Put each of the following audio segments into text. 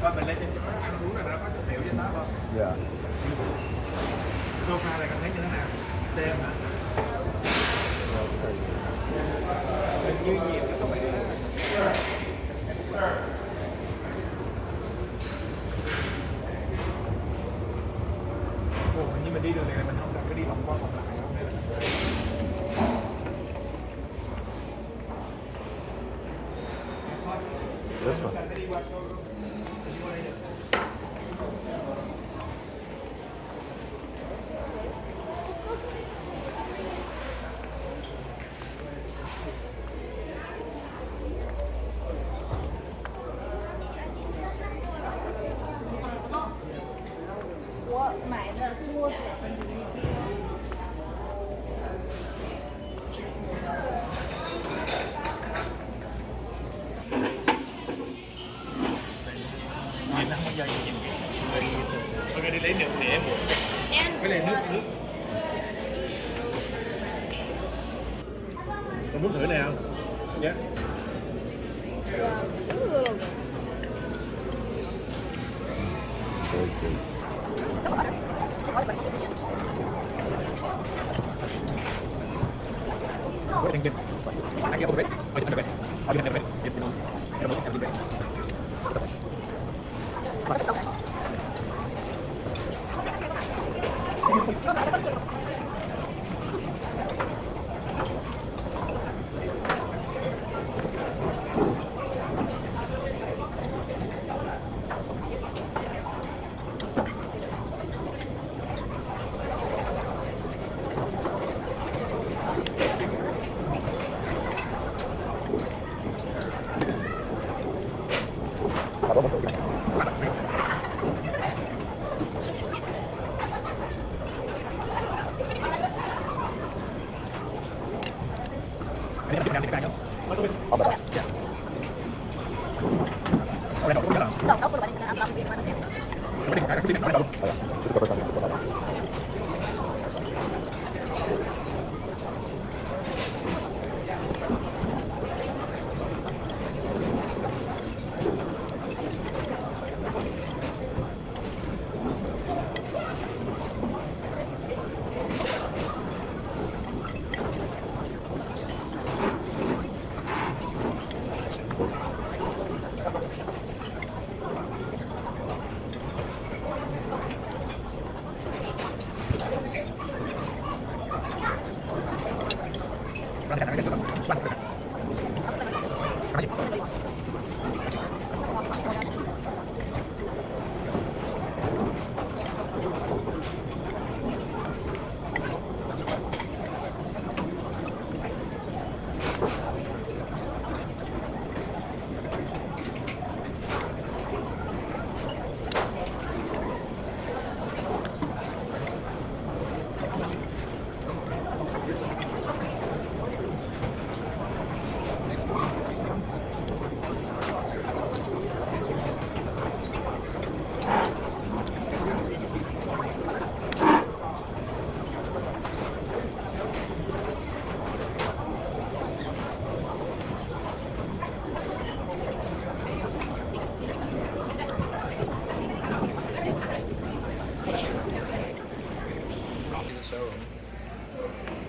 Và mình lên trên ăn uống là nó có chỗ tiểu trên đó không? Yeah. Sofa này cảm thấy như thế nào? Xem hả? Hình như nhiều nó có vẻ ồ, hình như mình đi đường này là mình không cần phải đi vòng qua vòng lại không hay là This one. phải đi qua showroom. Nhìn nó không bao giờ nhìn ok đi lấy nước để em cái này nước con muốn thử này không? Dạ Very good.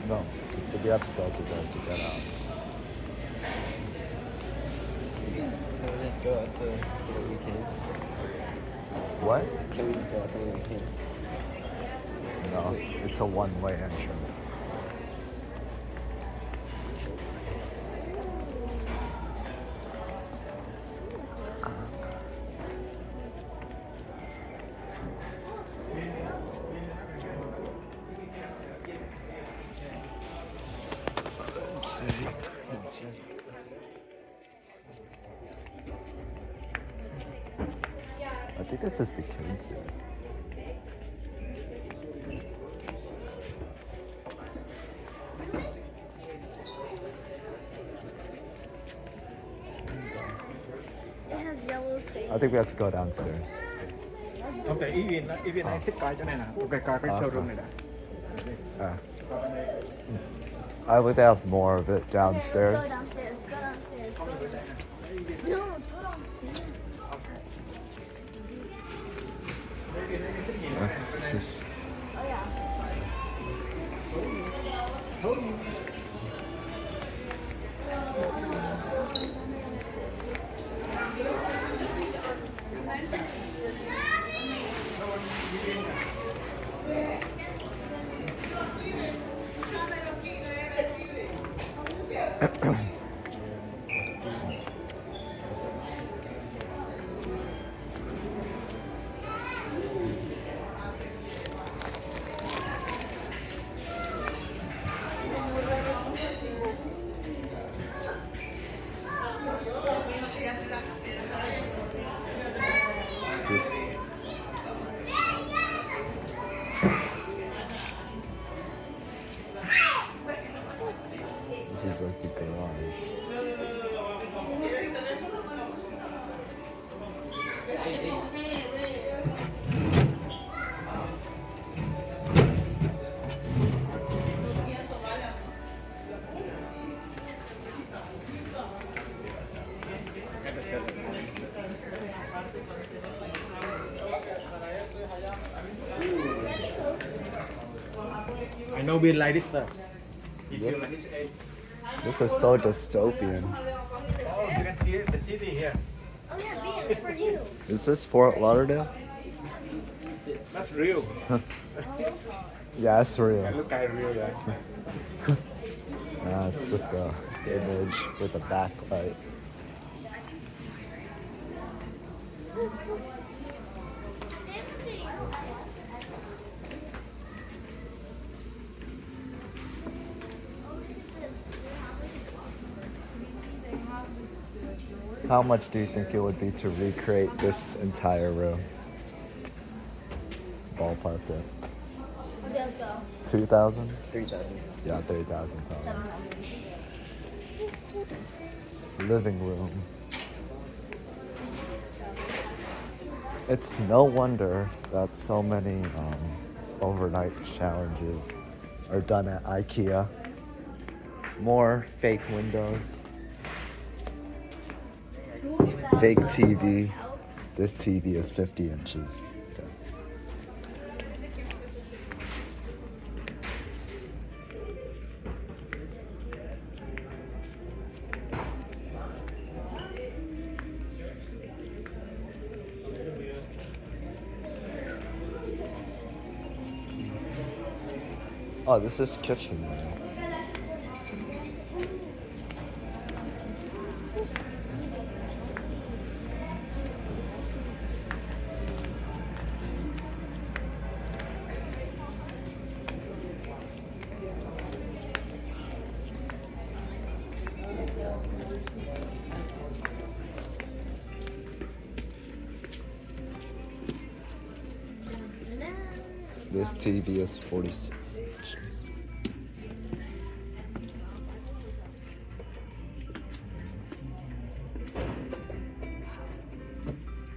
No, it's the we have to go to there to get out. Can we just go up the weekend? What? Can we just go up the weekend? No, it's a one-way entrance. I think this is the kids. It has yellow stains. I think we have to go downstairs. Không tại ý viên này thích coi chỗ này nè, ok coi cái showroom này đã. I would have more of it downstairs. Go downstairs. Go downstairs. No, go downstairs. This is like the garage. I know being like this stuff. If you like this age. This is so dystopian. Oh, you can see the city here. Oh yeah, B, it's for you. Is this Fort Lauderdale? That's real. Yeah, it's real. It look kind of real, yeah. Nah, it's just a image with a backlight. How much do you think it would be to recreate this entire room? Ballpark it. Okay, let's go. 2,000? 3,000. Yeah, 3,000 probably. 700. Living room. It's no wonder that so many overnight challenges are done at IKEA. More fake windows. Fake TV. This TV is 50 inches. Okay. Oh, this is kitchen now. This TV is 46 inches.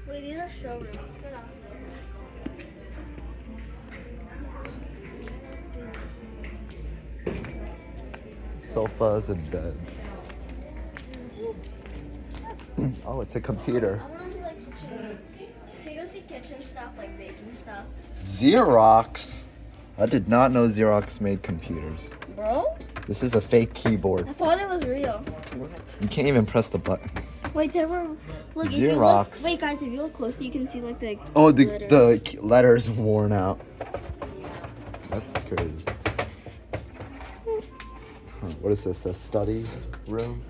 Wait, these are showrooms. Let's go downstairs. Sofas and beds. Oh, it's a computer. I want to see like kitchen. Can you go see kitchen stuff, like baking stuff? Xerox. I did not know Xerox made computers. Bro? This is a fake keyboard. I thought it was real. You can't even press the button. Wait, there were. Look, if you Xerox. look, wait, guys, if you look closer, you can see like the. Oh, the letters. letters worn out. That's crazy. Huh, what is this? A study room?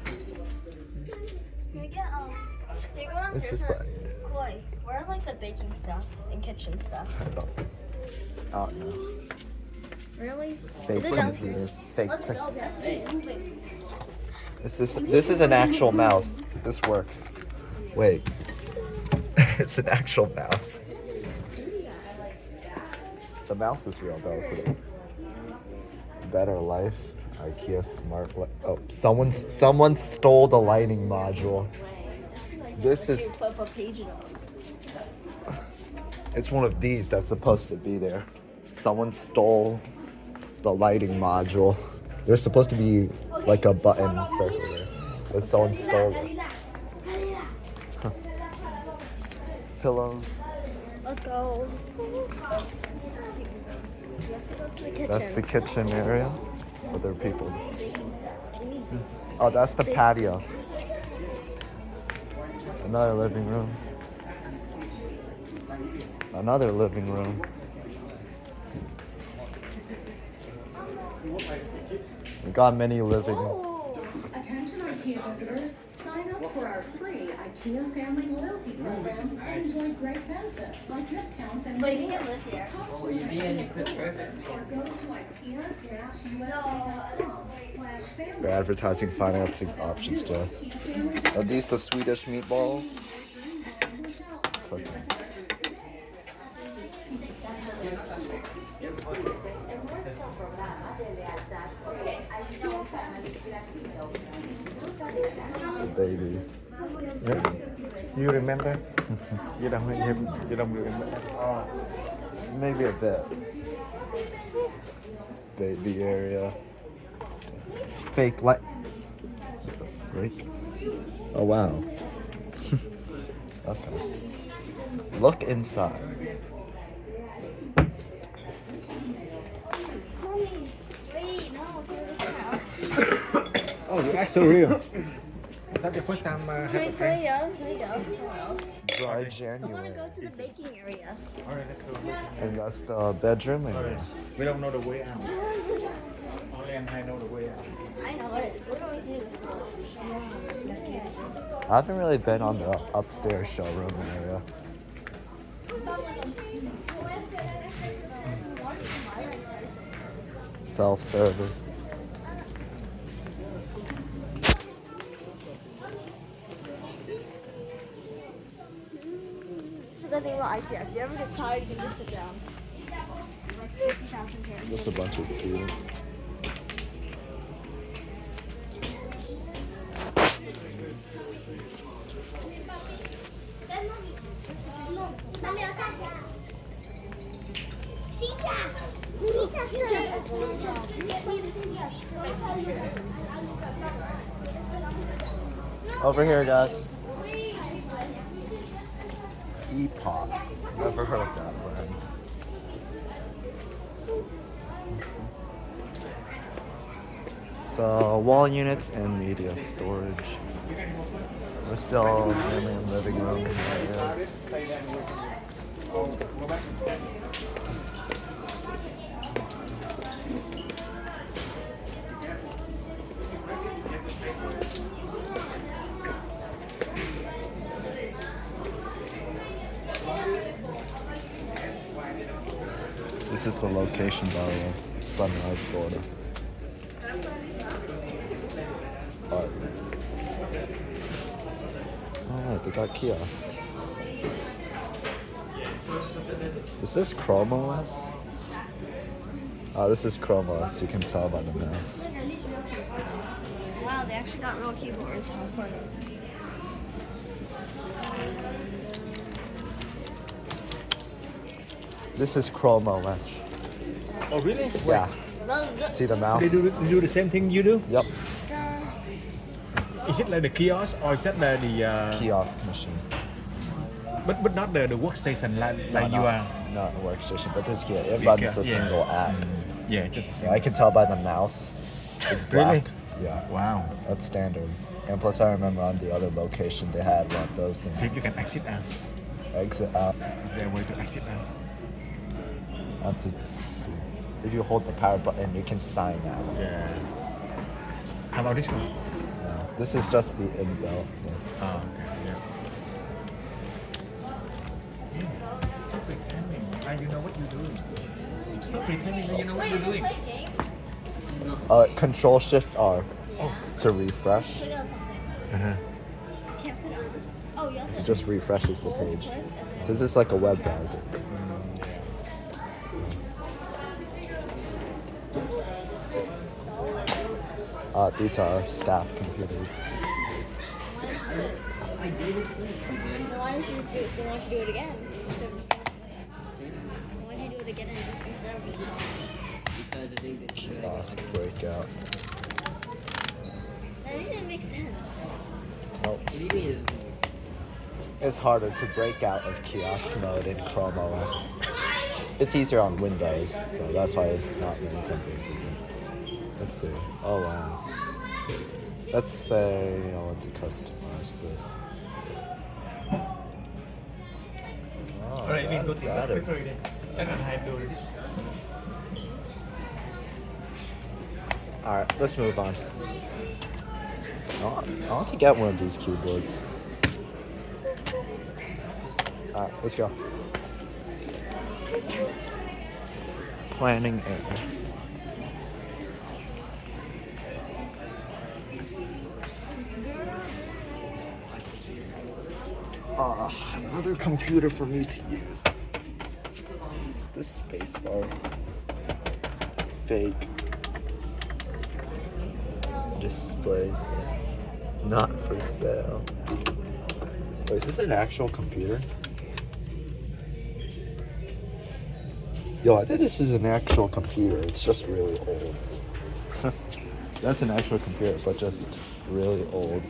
Can we get Can you go What's downstairs? this for- button? Koi, where are like the baking stuff and kitchen stuff? I don't know. Really? Fake Is it downstairs? computers. Fake Let's tech. go. We have to keep moving. This is an actual mouse. This works. Wait. It's an actual mouse. The mouse is real though, so Better Life, IKEA smart oh, someone stole the lighting module. This is Flip a page it up. it's one of these that's supposed to be there. Someone stole the lighting module. There's supposed to be like a button circular, but someone stole it. Pillows. Let's go. That's the kitchen area. But there are people. Baking stuff. We need Oh, that's the patio. Another living room. Another living room. We got many living. Oh, Attention IKEA visitors, sign up for our free IKEA family loyalty program and enjoy great benefits like discounts and but you can't live here. Well, you did, you could perfect. or go to IKEA-USA.com/family. They're advertising financing options to us. Are these the Swedish meatballs? Click. baby. You remember? You don't remember? Oh. Maybe a bit. Baby area. Fake light. What the freak? Oh wow. Okay. Look inside. Mommy, wait, no, go to this house. Oh, you act so real. Is that the first time have a Can friend? you go somewhere else? Dry I want to January. go to the baking area. Alright, let's go. And that's the bedroom area. Alright. We don't know the way out. Only and I know the way out. I know it. It's literally through the floor. I haven't really been on the upstairs showroom area. Self-service. This is the thing about IKEA. If you ever get tired, you can just sit down. Like 50,000 chairs. Just a bunch of seating. Over here, guys. Epoch. Never heard of that brand. So, wall units and media storage. We're still mainly in living room areas. This is the location by Sunrise, Florida. Oh, they got kiosks. Is this Chrome OS? Oh, this is Chrome OS. You can tell by the mouse. Wow, they actually got real keyboards. How funny. This is Chrome OS. Oh, really? Yeah. Well, See the mouse? They do the same thing you do? Yep. Is it like the kiosk or is that the Kiosk machine. but not the workstation like you not, are? Not a workstation, but this here. It runs a Yeah. single app. Yeah, just a Yeah, single. I can tell by the mouse. It's Really? black. Yeah. Wow. That's standard. And plus, I remember on the other location they had one of those things. So you can exit out. Exit out. Is there a way to exit out? I have to see. If you hold the power button, you can sign out. Yeah. How about this one? This is just the inbuilt. Oh, okay. Yeah. Stop pretending. You know what you're doing. Stop pretending that you know what Wait, you're you doing. play games? Control Shift R Oh. to refresh. Check out something. Uh-huh. Can't put it on. Oh, you have to It just refreshes the hold, page. click, and then... So this is like a web browser. These are staff computers. I did it. Then why don't you just do it? Then why don't you do it again? Instead of just then why don't you do it again instead of just Because I think that Kiosk breakout. That didn't make sense. Nope. It's harder to break out of kiosk mode in Chrome OS. It's easier on Windows, so that's why not many companies use it. Let's see. Oh wow. Let's say I want to customize this. Oh, Alright, we go to that that is- quickly then. And then I do this. Alright, let's move on. I want to get one of these keyboards. Alright, let's go. Planning area. Another computer for me to use. It's this space bar. Fake. Displays. Not for sale. Wait, is this an actual computer? Yo, I think this is an actual computer. It's just really old. That's an actual computer, but just really old.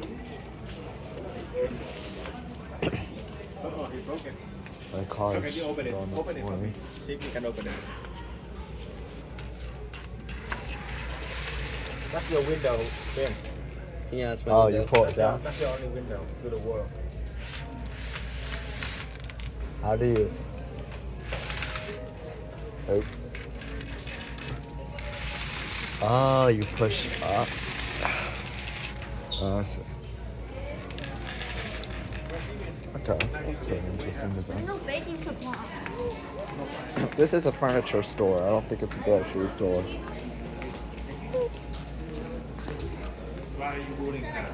Oh, he broke it. My How college. can you open it? Open it for me. See if you can open it. That's your window, Ben. Yeah, it's my Oh, window. you pull it down? That's your only window to the world. How do you? Oh. Oh, you push up. Oh, I see. Okay, that's an interesting There's design. no baking supply. This is a furniture store. I don't think it's a grocery store. Why are you holding that?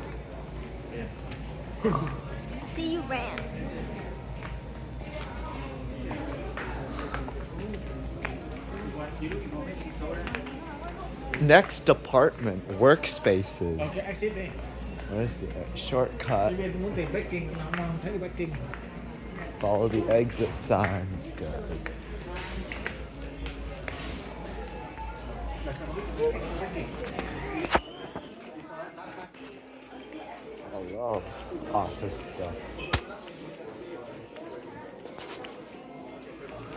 See, you ran. Next department, workspaces. Okay, exit đi. Where's the shortcut? Đi bên muốn tìm parking, nó không thấy parking. Follow the exit signs, guys. I love office stuff.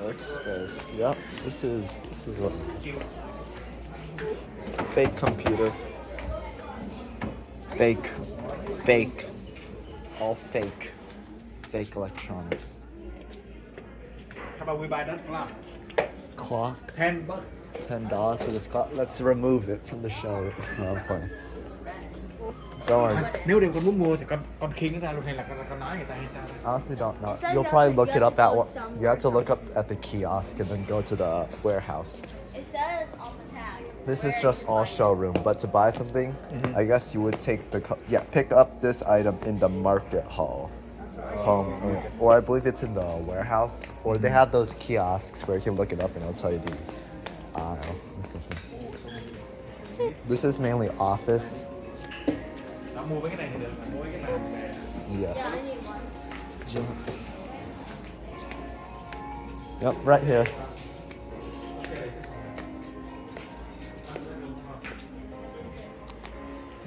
Workspace. Yep. This is a fake computer. Fake. All fake. Fake electronics. How about we buy that clock? Clock. $10. $10 for this clock. Let's remove it from the show. No, I'm playing. Don't worry. Nếu đều con muốn mua thì con khiêng nó ra luôn hay là con nói người ta hay sao? Honestly, don't know. It says You'll you probably have to- look you it have up to at go what somewhere. you have to look up at the kiosk and then go to the warehouse. It says on the tag. This is where just you all find it. showroom, but to buy something, I guess you would take pick up this item in the market hall. Or I believe it's in the warehouse, or they have those kiosks where you can look it up and it'll tell you the aisle or something. This is mainly office. Nó mua mấy cái này thì được, mà mua cái này thì Yeah. Yeah, I need one. Yep, right here.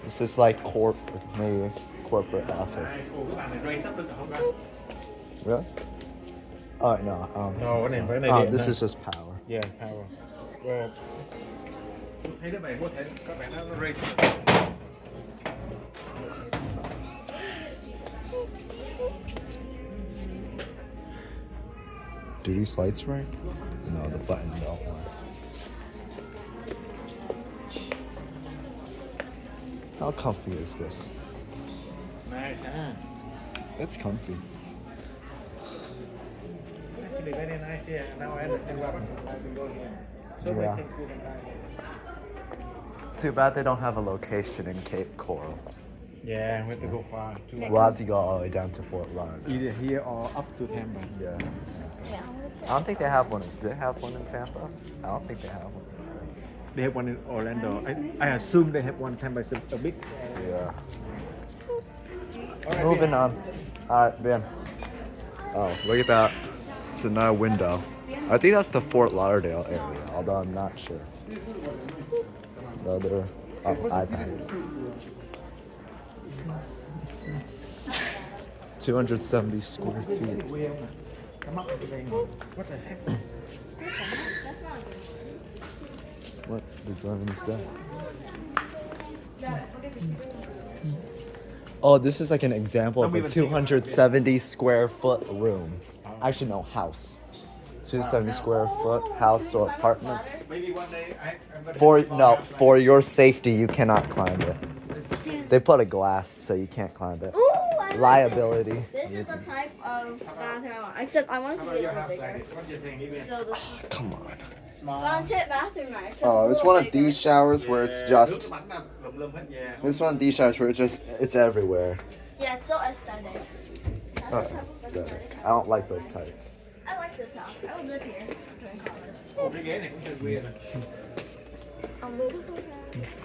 This is like maybe corporate office. Ủa các bạn này ray sắp được không con? Really? Oh no. No, cái này Oh, điện this thôi. is just power. Yeah, power. Well, thấy các bạn có thể các bạn nó ray sắp được. Do these lights work? No, the button don't work. How comfy is this? Nice, huh? It's comfy. Actually very nice here. Now I understand why I will go here. So Yeah. many things we can buy here. Too bad they don't have a location in Cape Coral. Yeah, we have to go far. We'll have to go all the way down to Fort Lauderdale. Either here or up to Tampa. Yeah. Yeah. I don't think they have one. Do they have one in Tampa? I don't think they have one. They have one in Orlando. I assume they have one Tampa is a big. Yeah. Alright, Moving on. Alright, Ben. Oh, look at that. It's another window. I think that's the Fort Lauderdale area, although I'm not sure. The other iPad. 270 square feet. Come up with the What the heck? That's not good. What design is that? Oh, this is like an example of a 270 square foot room. Actually, no, house. 270 square foot house or apartment. Maybe one day I'm gonna For your safety, you cannot climb it. They put a glass so you can't climb it. Ooh, I like Liability. This is the type of bathroom I want. Except I want it to be a little bigger. What do you think? Even So this Come on. Lancet bathroom right? Except Oh, it's a one little of these bigger. showers where it's just. Yeah. This one of these showers where it's everywhere. Yeah, it's so aesthetic. It's not aesthetic. I don't like those types. I like this house. I would live here during college. Ồ, cái ghế này cũng hơi weird.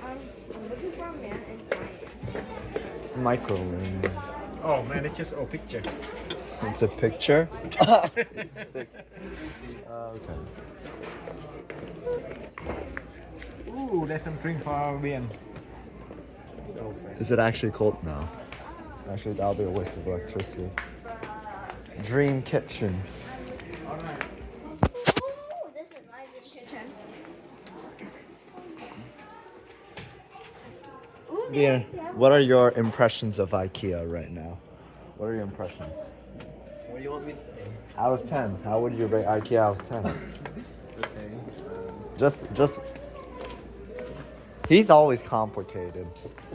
I'm looking for a man in finance. Microwave. Oh man, it's just a picture. It's a picture? It's a pic- okay. Ooh, there's some drink for Bien. So Is it actually cold? No. Actually, that'll be a waste of electricity. Dream kitchen. Ooh, this is my dream kitchen. Ooh, Yeah. What are your impressions of IKEA right now? What are your impressions? What do you want me to say? Out of 10. How would you rate IKEA out of 10? Okay. Just. He's always complicated.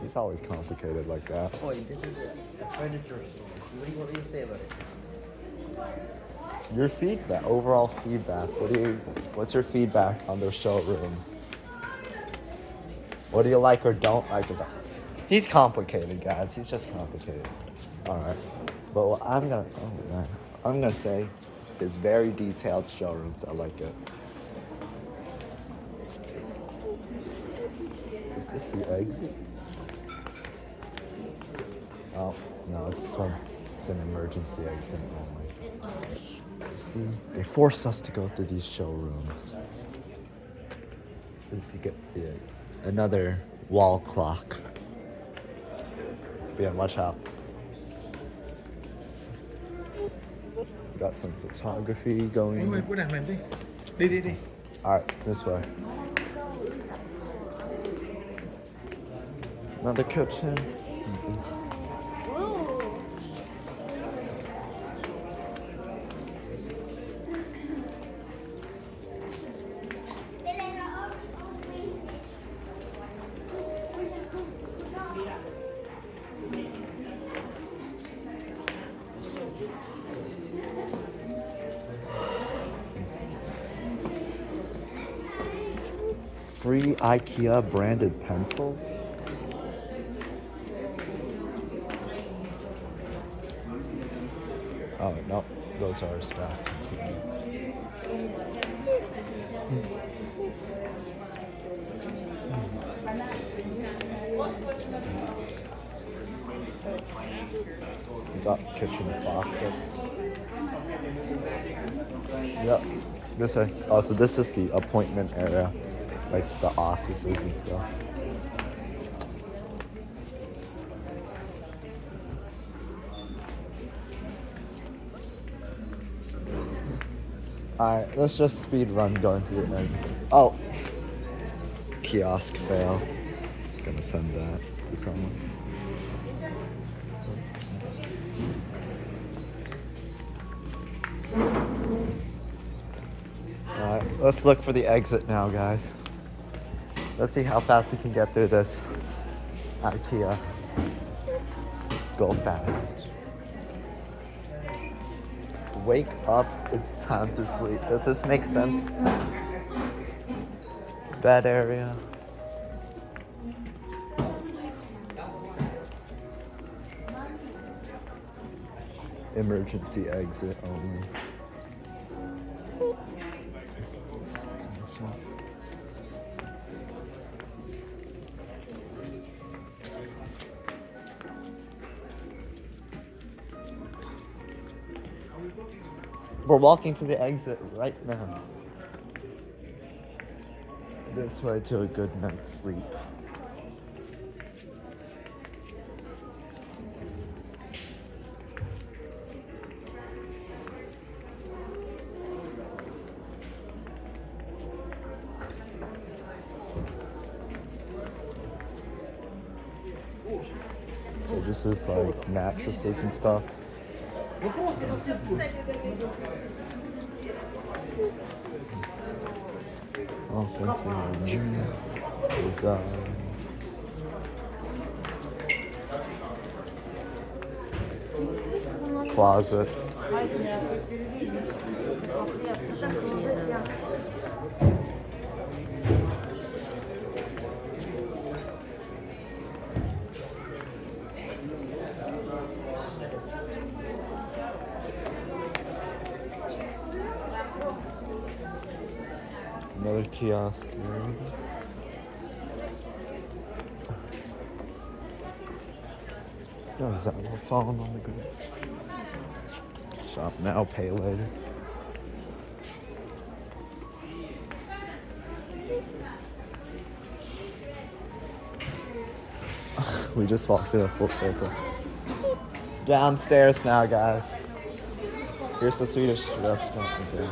He's always complicated like that. Oh, this is a furniture store. What do you want me to say about it? Your feedback, overall feedback. What's your feedback on their showrooms? What do you like or don't like about it? He's complicated, guys. He's just complicated. All right. But what I'm gonna say is very detailed showrooms. I like it. Is this the exit? Oh no, it's an emergency exit only. See, they force us to go to these showrooms. This is to get another wall clock. Yeah, watch out. Got some photography going. wait, what happened? Đi. All right, this way. Another kitchen. Ooh. Free IKEA branded pencils. Oh no, those are staff containers. We got kitchen faucets. Yep, this way. Oh, so this is the appointment area, like the offices and stuff. Alright, let's just speed run going to the end. Oh! Kiosk fail. Gonna send that to someone. Alright, let's look for the exit now, guys. Let's see how fast we can get through this IKEA. Go fast. Wake up, it's time to sleep. Does this make sense? Bed area. Emergency exit only. We're walking to the exit right now. This way to a good night's sleep. So this is like mattresses and stuff. Oh, thank you. Design. Closets. Another kiosk area. a xylophone on the grid. Shop now, pay later. We just walked in a full circle. Downstairs now, guys. Here's the Swedish restaurant again.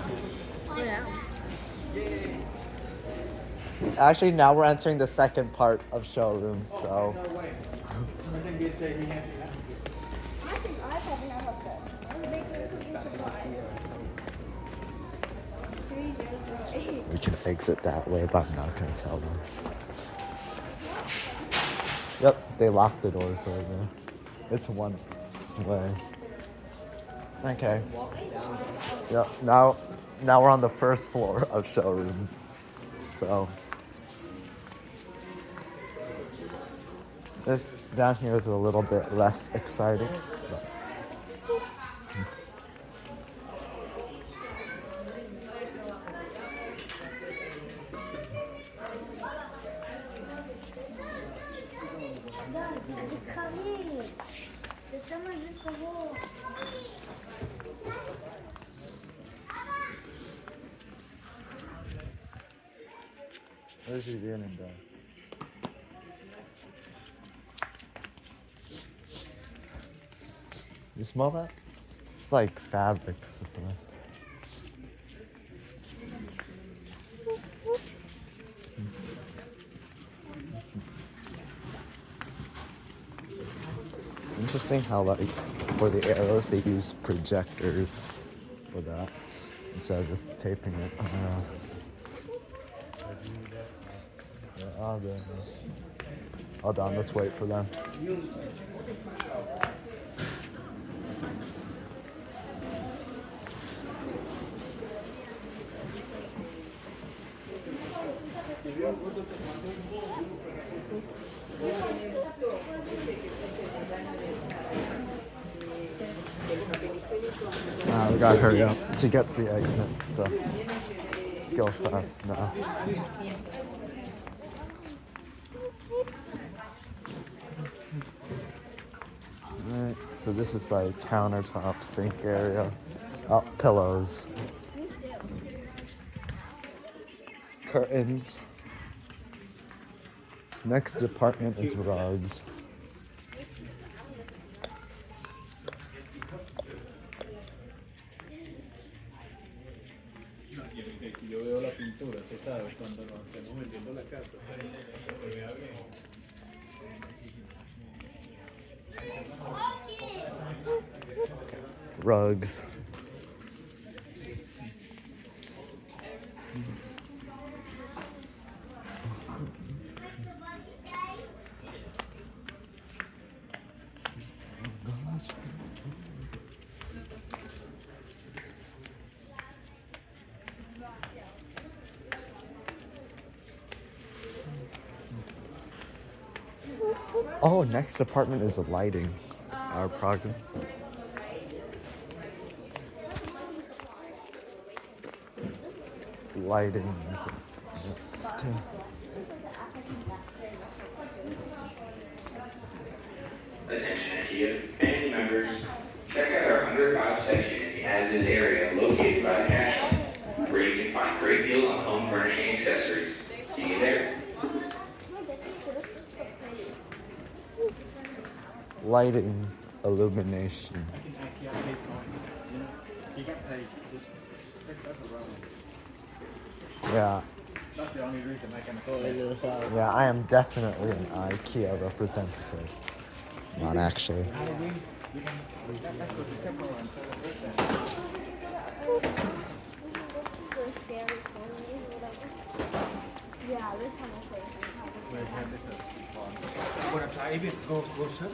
Oh, yeah. Actually, now we're entering the second part of showrooms, so. I think I probably have a bit. I'm making a cooking surprise. 303. We can exit that way, but I'm not gonna tell them. Yep, they locked the doors over there. It's one way. Okay. Yep, now we're on the first floor of showrooms. So this down here is a little bit less exciting. But what is he doing in there? You smell that? It's like fabrics. Interesting how, like, for the arrows they use projectors for that instead of just taping it around. Hold on, let's wait for them. We gotta hurry up to get to the exit, so let's go fast now. Alright, so this is like countertop, sink area. Oh, pillows. Curtains. Next department is rugs. Yo veo la pintura, tú sabes, cuando nos estemos vendiendo la casa, se vea bien. Rugs. Oh, next department is lighting. Our program. Lighting is next. Attention IKEA family members, check out our under 5 section in the as-is area located by the cash lanes, where you can find great deals on home furnishing accessories. See you there. Lighting, illumination. Yeah. That's the only reason I can call it. Yeah, I am definitely an IKEA representative. Not actually.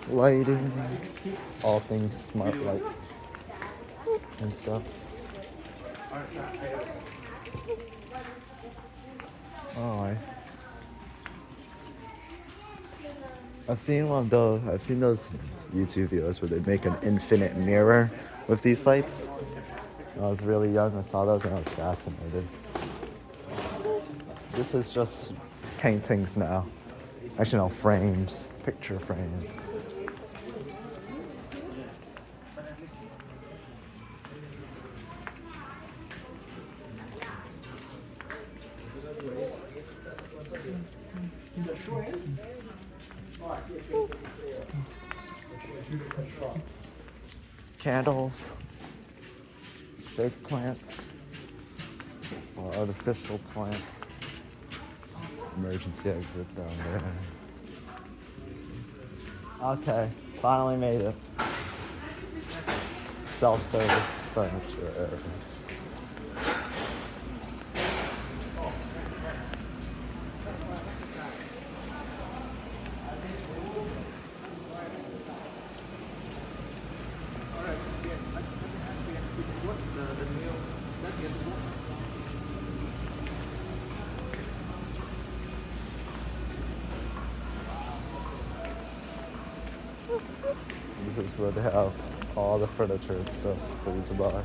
Lighting, all things smart lights and stuff. Oh, I've seen those YouTube videos where they make an infinite mirror with these lights. When I was really young, I saw those and I was fascinated. This is just paintings now. Actually, no, frames, picture frames. Candles, fake plants, or artificial plants. Emergency exit down there. Okay, finally made it. Self-service furniture. This is where they have all the furniture and stuff for you to buy.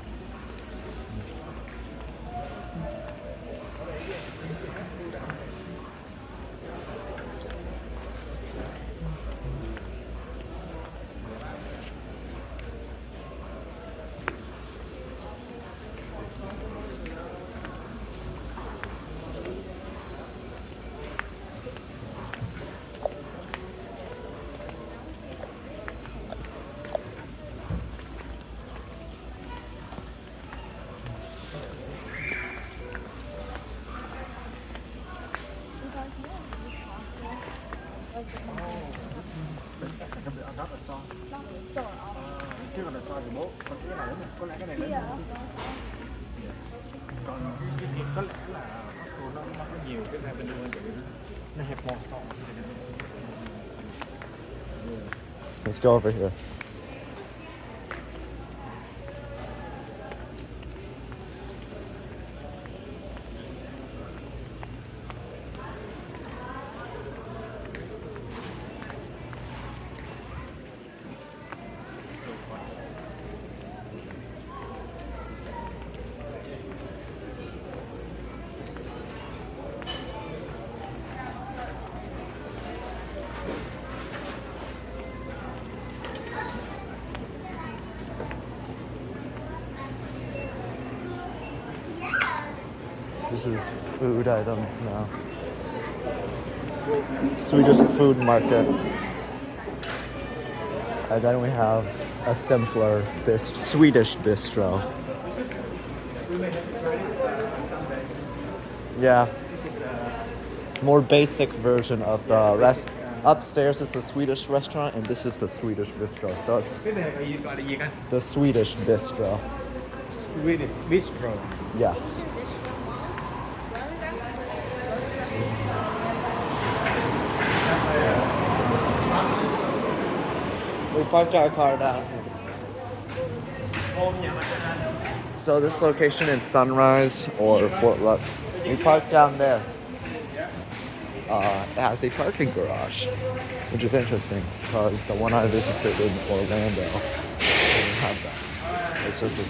Chứ còn là so thì bố, còn cái này lớn này, có lẽ cái này lớn hơn. Còn cái có lẽ là Costco nó có nhiều cái revenue hơn, tại vì nó have more store. Let's go over here. This is food items now. Swedish food market. And then we have a simpler Swedish bistro. Yeah. More basic version of the rest. Upstairs is the Swedish restaurant and this is the Swedish bistro. So it's Cái này gọi là gì anh? the Swedish bistro. Swedish bistro. Yeah. We parked our car down here. So this location in Sunrise or Fort Lauderdale, we parked down there. It has a parking garage, which is interesting because the one I visited in Orlando didn't have that. It's just a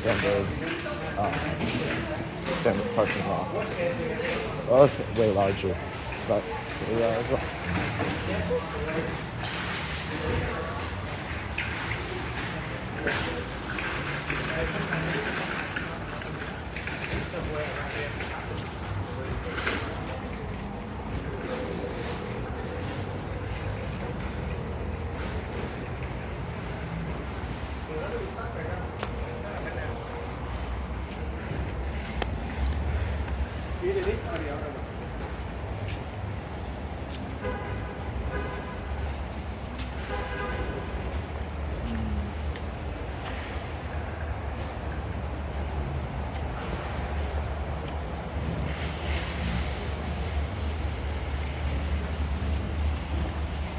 standard parking lot. Well, it's way larger, but here we are as well.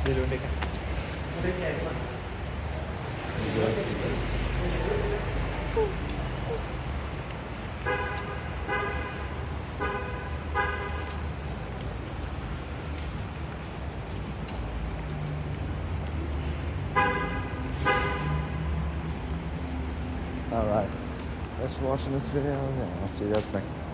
Đi luôn đi cả. Có thấy xe không? Alright. Thanks for watching this video and I'll see you guys next time.